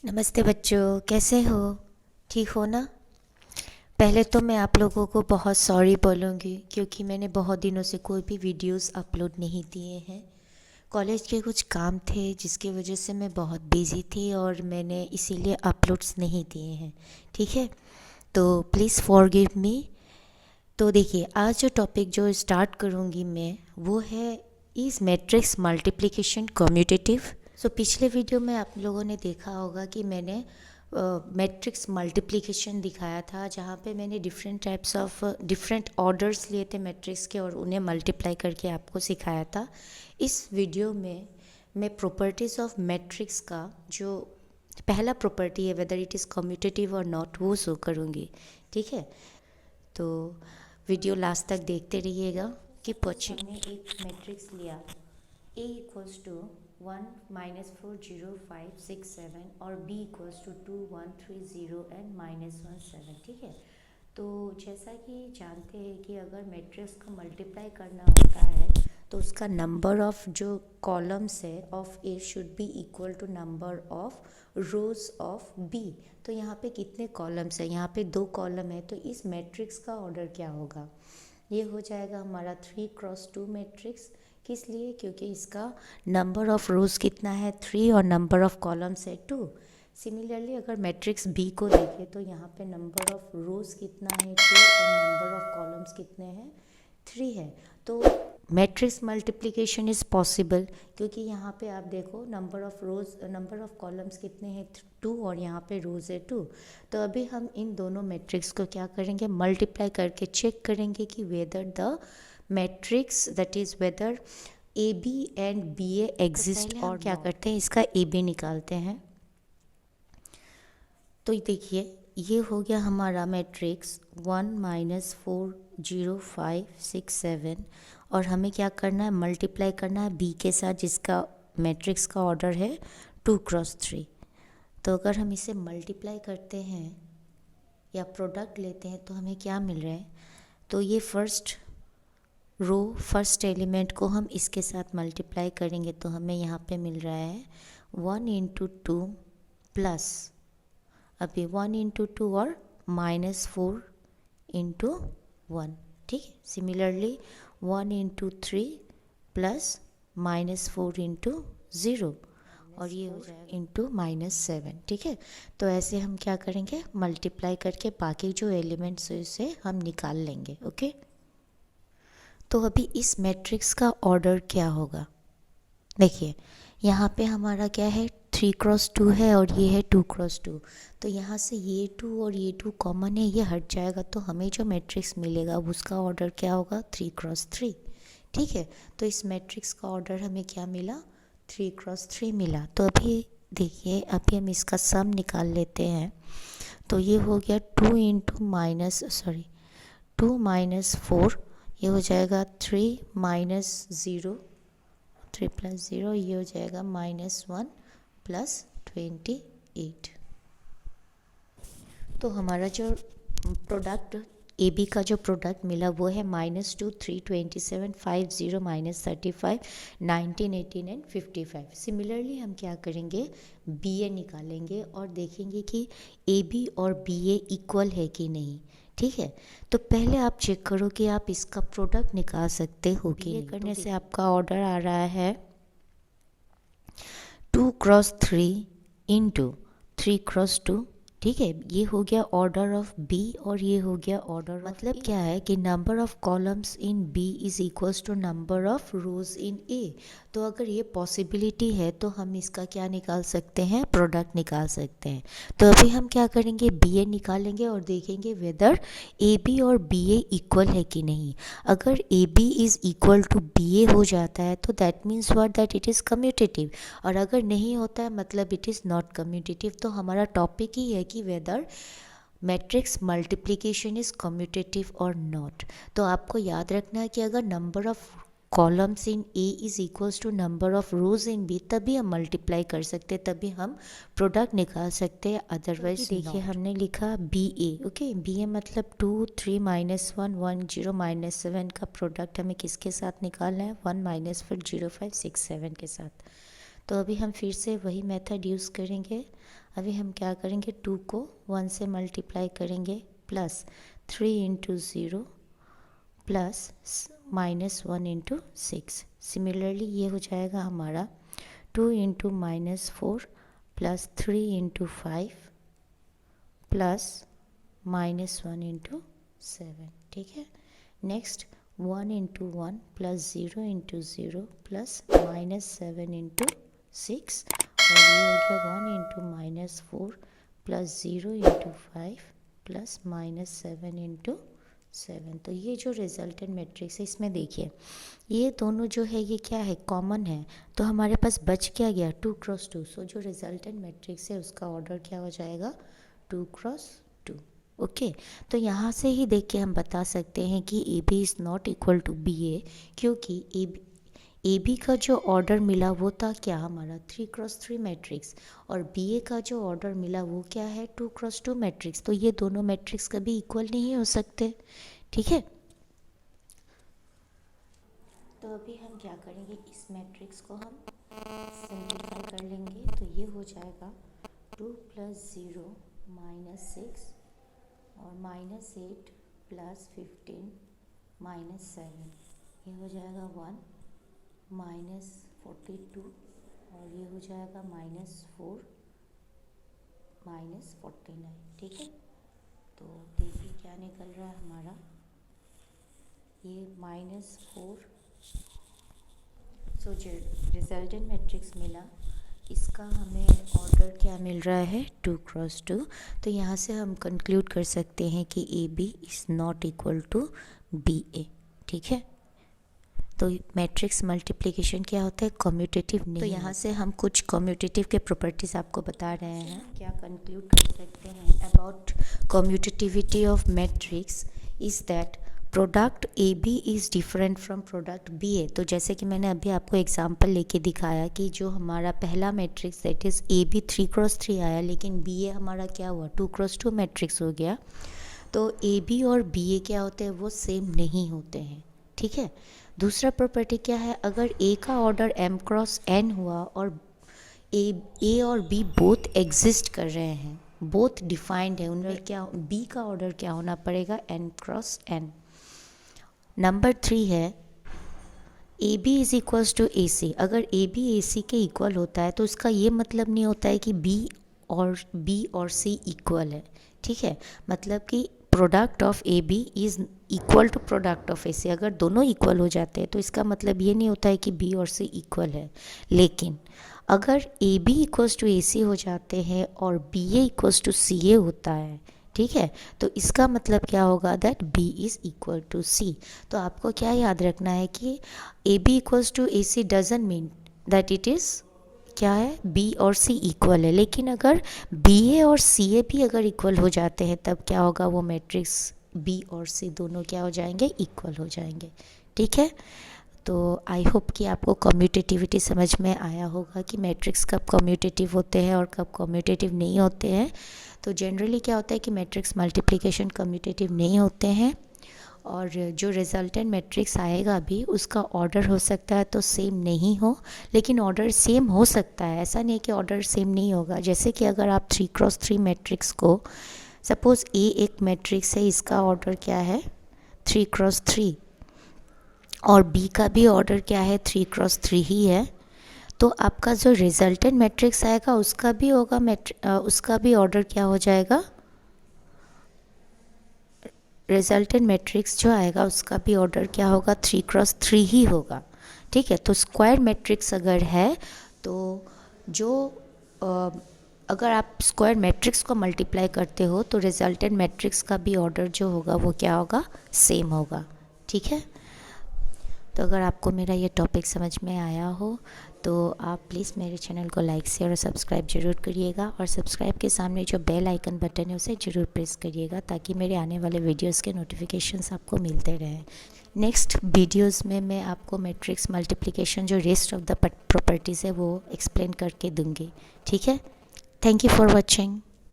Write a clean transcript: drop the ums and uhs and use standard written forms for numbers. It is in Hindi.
नमस्ते बच्चों, कैसे हो? ठीक हो ना? पहले तो मैं आप लोगों को बहुत सॉरी बोलूँगी क्योंकि मैंने बहुत दिनों से कोई भी वीडियोस अपलोड नहीं दिए हैं। कॉलेज के कुछ काम थे जिसकी वजह से मैं बहुत बिज़ी थी और मैंने इसीलिए अपलोड्स नहीं दिए हैं। ठीक है, तो प्लीज़ फॉरगिव मी। तो देखिए, आज जो टॉपिक जो स्टार्ट करूँगी मैं वो है इज़ मैट्रिक्स मल्टीप्लिकेशन कम्यूटेटिव। सो पिछले वीडियो में आप लोगों ने देखा होगा कि मैंने मैट्रिक्स मल्टीप्लिकेशन दिखाया था, जहाँ पे मैंने different types of different orders लिए थे मैट्रिक्स के और उन्हें मल्टीप्लाई करके आपको सिखाया था। इस वीडियो में मैं प्रॉपर्टीज़ ऑफ मैट्रिक्स का जो पहला प्रॉपर्टी है वेदर इट इज़ कम्यूटेटिव और नॉट वो शो करूँगी। ठीक है, तो वीडियो लास्ट तक देखते रहिएगा कि हमने एक मैट्रिक्स लिया A इक्वल्स टू 1-4 0 5 6 7 और B इक्वल्स टू 2 1 3 0 एंड -1 7। ठीक है, तो जैसा कि जानते हैं कि अगर मैट्रिक्स का मल्टीप्लाई करना होता है तो उसका नंबर ऑफ जो कॉलम्स है of A should be equal to number of rows of B. तो यहाँ पे कितने कॉलम्स है? यहाँ पे 2 कॉलम है, तो इस मैट्रिक्स का ऑर्डर क्या होगा? ये हो जाएगा हमारा 3x2 मैट्रिक्स। किस लिए? क्योंकि इसका नंबर ऑफ रोज कितना है 3 और नंबर ऑफ कॉलम्स है 2। सिमिलरली अगर मैट्रिक्स बी को देखें तो यहाँ पे नंबर ऑफ रोज कितना है 2 और नंबर ऑफ कॉलम्स कितने हैं 3 है। तो मैट्रिक्स मल्टीप्लिकेशन इज़ पॉसिबल क्योंकि यहाँ पे आप देखो number of rose number of columns कितने हैं 2 और यहाँ पे रोज है 2। तो अभी हम इन दोनों मैट्रिक्स को क्या करेंगे? मल्टीप्लाई करके चेक करेंगे कि whether the matrix that is whether A B and B A exist और क्या करते हैं इसका ए बी निकालते हैं। तो देखिए, ये हो गया हमारा मैट्रिक्स 1-4 0 5 6 7 और हमें क्या करना है? मल्टीप्लाई करना है बी के साथ जिसका मैट्रिक्स का ऑर्डर है 2x3। तो अगर हम इसे मल्टीप्लाई करते हैं या प्रोडक्ट लेते हैं तो हमें क्या मिल रहा है? तो ये फर्स्ट फर्स्ट एलिमेंट को हम इसके साथ मल्टीप्लाई करेंगे तो हमें यहाँ पे मिल रहा है 1 × 2 प्लस अभी 1 × 2 और -4 × 1। ठीक है, सिमिलरली 1 × 3 प्लस -4 × 0 और ये हो जाएगा इंटू -7। ठीक है, तो ऐसे हम क्या करेंगे? मल्टीप्लाई करके बाकी जो एलिमेंट्स है उसे हम निकाल लेंगे। ओके, तो अभी इस मैट्रिक्स का ऑर्डर क्या होगा? देखिए, यहाँ पे हमारा क्या है 3x2 है और ये है 2x2। तो यहाँ से ये 2 और ये 2 कॉमन है, ये हट जाएगा तो हमें जो मैट्रिक्स मिलेगा उसका ऑर्डर क्या होगा? 3x3। ठीक है, तो इस मैट्रिक्स का ऑर्डर हमें क्या मिला? 3x3 मिला। तो अभी देखिए, अभी हम इसका सम निकाल लेते हैं। तो ये हो गया 2 × 4, ये हो जाएगा 3 -0 3 + 0, ये हो जाएगा -1 + 28। तो हमारा जो प्रोडक्ट ए बी का जो प्रोडक्ट मिला वो है -2 3 27 5 0 -35 19 18 एंड 55। सिमिलरली हम क्या करेंगे? बी ए निकालेंगे और देखेंगे कि ए बी और बी ए इक्वल है कि नहीं। ठीक है, तो पहले आप चेक करो कि आप इसका प्रोडक्ट निकाल सकते हो कि नहीं। करने से आपका ऑर्डर आ रहा है 2x3 × 3x2। ठीक है, ये हो गया ऑर्डर ऑफ बी और ये हो गया ऑर्डर मतलब क्या है कि number of columns in B is equals to number of rows in A. तो अगर ये पॉसिबिलिटी है तो हम इसका क्या निकाल सकते हैं? प्रोडक्ट निकाल सकते हैं। तो अभी हम क्या करेंगे? बी ए निकालेंगे और देखेंगे वेदर ए बी और बी ए इक्वल है कि नहीं। अगर A B is equal to B A हो जाता है तो that means what? That it is commutative. और अगर नहीं होता है मतलब इट इज़ नॉट कम्यूटेटिव। तो हमारा टॉपिक ही है कि whether matrix multiplication is commutative और नॉट। तो आपको याद रखना है कि अगर number of columns in A is equals to number of rows in B तभी हम मल्टीप्लाई कर सकते हैं, तभी हम प्रोडक्ट निकाल सकते हैं। अदरवाइज देखिए, हमने लिखा बी ए। ओके, बी ए मतलब 2 3 -1 1 0 -7 का प्रोडक्ट हमें किसके साथ निकालना है? 1 -4 0 5 6 7 के साथ। तो अभी हम फिर से वही मेथड यूज़ करेंगे। अभी हम क्या करेंगे, 2 को 1 से मल्टीप्लाई करेंगे plus 3 into 0 plus -1 into 6। Similarly ये हो जाएगा हमारा 2 into -4 plus 3 into 5 plus -1 into 7। ठीक है। Next 1 into 1 plus 0 into 0 plus -7 into 6, और ये हो गया 1 into -4 plus 0 into 5 plus -7 into 7। तो ये जो रिजल्टेंट मैट्रिक्स है इसमें देखिए ये दोनों जो है ये क्या है, कॉमन है। तो हमारे पास बच क्या गया, 2 क्रॉस 2। सो जो रिजल्टेंट मैट्रिक्स है उसका ऑर्डर क्या हो जाएगा, 2 क्रॉस 2। ओके। तो यहाँ से ही देख के हम बता सकते हैं कि A B is not equal to B A, क्योंकि ए बी का जो ऑर्डर मिला वो था क्या हमारा 3 क्रॉस 3 मैट्रिक्स, और बी ए का जो ऑर्डर मिला वो क्या है 2 क्रॉस 2 मैट्रिक्स। तो ये दोनों मैट्रिक्स कभी इक्वल नहीं हो सकते। ठीक है। तो अभी हम क्या करेंगे, इस मैट्रिक्स को हम सिंप्लीफाई कर लेंगे। तो ये हो जाएगा 2 प्लस 0 -6 और -8 प्लस 15 -7, ये हो जाएगा 1 -42, और ये हो जाएगा -4 -49। ठीक है। तो देखिए क्या निकल रहा है हमारा, ये -4। सो जो रिजल्टेंट मैट्रिक्स मिला इसका हमें ऑर्डर क्या मिल रहा है, 2 क्रॉस 2। तो यहाँ से हम कंक्लूड कर सकते हैं कि A B is not equal to B A. ठीक है। तो मैट्रिक्स मल्टीप्लिकेशन क्या होता है, कम्यूटेटिव नहीं। तो यहाँ से हम कुछ कम्यूटेटिव के प्रॉपर्टीज़ आपको बता रहे हैं। क्या कंक्लूड कर सकते हैं about commutativity of matrix is that product A B is different from product B A. तो जैसे कि मैंने अभी आपको एग्जांपल लेके दिखाया कि जो हमारा पहला matrix that is A B 3 cross 3 आया, लेकिन बी ए हमारा क्या हुआ 2 क्रॉस 2 मैट्रिक्स हो गया। तो ए बी और बी ए क्या होते हैं, वो सेम नहीं होते हैं। ठीक है। दूसरा प्रॉपर्टी क्या है, अगर ए का ऑर्डर m क्रॉस n हुआ और ए और बी बोथ एग्जिस्ट कर रहे हैं, बोथ डिफाइंड है, उनमें क्या बी का ऑर्डर क्या होना पड़ेगा, n क्रॉस n। नंबर 3 है A B is equals to A C. अगर ए बी ए सी के इक्वल होता है तो उसका ये मतलब नहीं होता है कि बी और सी इक्वल है। ठीक है। मतलब कि product of A B is equal to product of A C. अगर दोनों इक्वल हो जाते हैं तो इसका मतलब ये नहीं होता है कि बी और सी इक्वल है। लेकिन अगर A B equals to A C हो जाते हैं और B A equals to C A होता है, ठीक है, तो इसका मतलब क्या होगा, that B is equal to C. तो आपको क्या याद रखना है कि A B equals to A C doesn't mean that it is क्या है, बी और सी इक्वल है। लेकिन अगर बी ए और सी ए भी अगर इक्वल हो जाते हैं तब क्या होगा, वो मैट्रिक्स बी और सी दोनों क्या हो जाएंगे, इक्वल हो जाएंगे। ठीक है। तो आई होप कि आपको कम्यूटेटिविटी समझ में आया होगा कि मैट्रिक्स कब कम्यूटेटिव होते हैं और कब कम्यूटेटिव नहीं होते हैं। तो जनरली क्या होता है कि मैट्रिक्स मल्टीप्लिकेशन कम्यूटेटिव नहीं होते हैं, और जो रिजल्टेंट मैट्रिक्स आएगा भी उसका ऑर्डर हो सकता है तो सेम नहीं हो, लेकिन ऑर्डर सेम हो सकता है। ऐसा नहीं कि ऑर्डर सेम नहीं होगा। जैसे कि अगर आप 3 क्रॉस 3 मैट्रिक्स को, सपोज़ ए एक मैट्रिक्स है, इसका ऑर्डर क्या है 3 क्रॉस 3, और बी का भी ऑर्डर क्या है 3 क्रॉस 3 ही है, तो आपका जो रिजल्टेंट मैट्रिक्स आएगा उसका भी होगा उसका भी ऑर्डर क्या हो जाएगा, रिजल्टेंट मैट्रिक्स जो आएगा उसका भी ऑर्डर क्या होगा, 3 क्रॉस 3 ही होगा। ठीक है। तो स्क्वायर मैट्रिक्स अगर है तो जो अगर आप स्क्वायर मैट्रिक्स को मल्टीप्लाई करते हो तो रिजल्टेंट मैट्रिक्स का भी ऑर्डर जो होगा वो क्या होगा, सेम होगा। ठीक है। तो अगर आपको मेरा ये टॉपिक समझ में आया हो तो आप प्लीज़ मेरे चैनल को लाइक शेयर और सब्सक्राइब ज़रूर करिएगा, और सब्सक्राइब के सामने जो बेल आइकन बटन है उसे ज़रूर प्रेस करिएगा ताकि मेरे आने वाले वीडियोस के नोटिफिकेशंस आपको मिलते रहें। नेक्स्ट वीडियोस में मैं आपको मैट्रिक्स मल्टीप्लिकेशन जो रेस्ट ऑफ द प्रॉपर्टीज़ है वो एक्सप्लेन करके दूँगी। ठीक है। Thank you for watching.